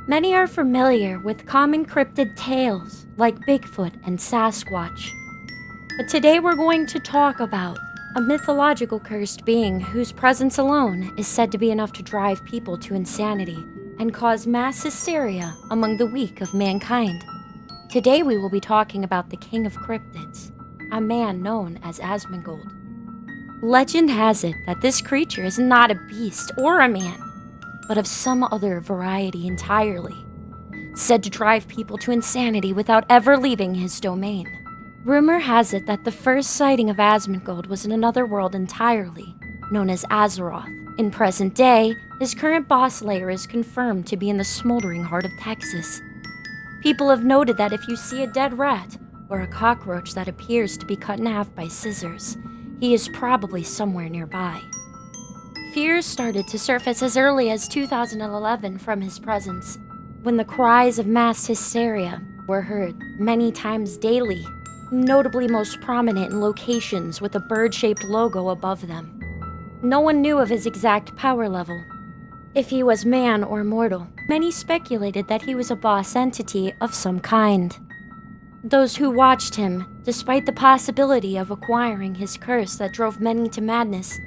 Many are familiar with common cryptid tales like Bigfoot and Sasquatch. But today we're going to talk about a mythological cursed being whose presence alone is said to be enough to drive people to insanity and cause mass hysteria among the weak of mankind. Today we will be talking about the King of Cryptids, a man known as Asmongold. Legend has it that this creature is not a beast or a man, but of some other variety entirely, said to drive people to insanity without ever leaving his domain. Rumor has it that the first sighting of Asmongold was in another world entirely, known as Azeroth. In present day, his current boss lair is confirmed to be in the smoldering heart of Texas. People have noted that if you see a dead rat or a cockroach that appears to be cut in half by scissors, he is probably somewhere nearby. Fears started to surface as early as 2011 from his presence, when the cries of mass hysteria were heard many times daily, notably most prominent in locations with a bird-shaped logo above them. No one knew of his exact power level, if he was man or mortal. Many speculated that he was a boss entity of some kind. Those who watched him, despite the possibility of acquiring his curse that drove many to madness,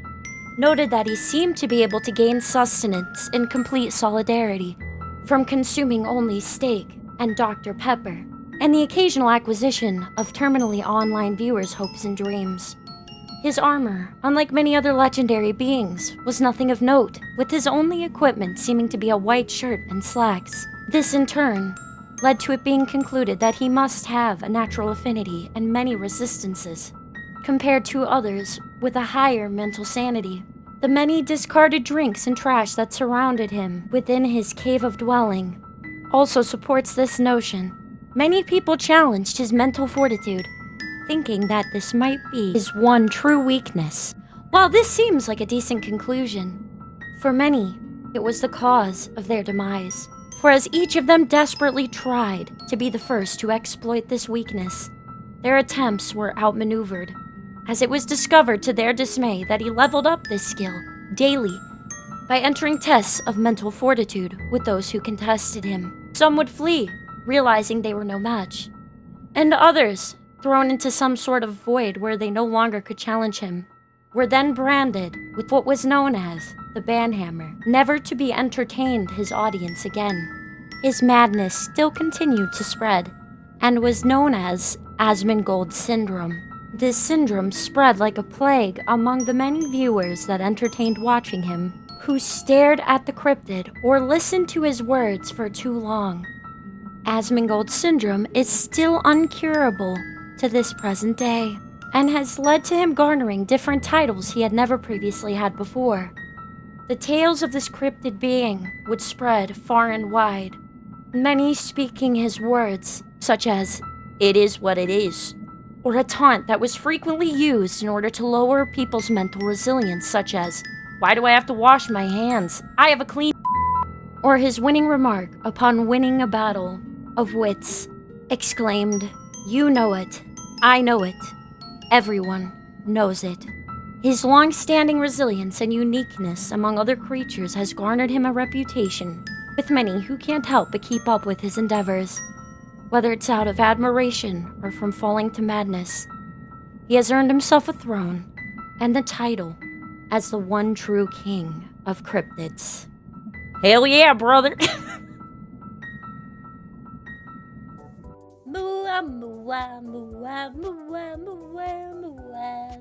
noted that he seemed to be able to gain sustenance in complete solidarity from consuming only steak and Dr. Pepper, and the occasional acquisition of terminally online viewers' hopes and dreams. His armor, unlike many other legendary beings, was nothing of note, with his only equipment seeming to be a white shirt and slacks. This, in turn, led to it being concluded that he must have a natural affinity and many resistances, compared to others with a higher mental sanity. The many discarded drinks and trash that surrounded him within his cave of dwelling also supports this notion. Many people challenged his mental fortitude, thinking that this might be his one true weakness. While this seems like a decent conclusion, for many, it was the cause of their demise. For as each of them desperately tried to be the first to exploit this weakness, their attempts were outmaneuvered, as it was discovered to their dismay that he leveled up this skill daily by entering tests of mental fortitude with those who contested him. Some would flee, realizing they were no match, and others, thrown into some sort of void where they no longer could challenge him, were then branded with what was known as the banhammer, never to be entertained his audience again. His madness still continued to spread, and was known as Asmongold syndrome. This syndrome spread like a plague among the many viewers that entertained watching him, who stared at the cryptid or listened to his words for too long. Asmongold syndrome is still uncurable to this present day, and has led to him garnering different titles he had never previously had before. The tales of this cryptid being would spread far and wide, many speaking his words, such as, "It is what it is," or a taunt that was frequently used in order to lower people's mental resilience, such as, "Why do I have to wash my hands? I have a clean," or his winning remark upon winning a battle of wits, exclaimed, "You know it, I know it, everyone knows it." His long-standing resilience and uniqueness among other creatures has garnered him a reputation with many who can't help but keep up with his endeavors. Whether it's out of admiration or from falling to madness, he has earned himself a throne and the title as the one true king of cryptids. Hell yeah, brother! Mua, mua, mua, mua, mua, mua.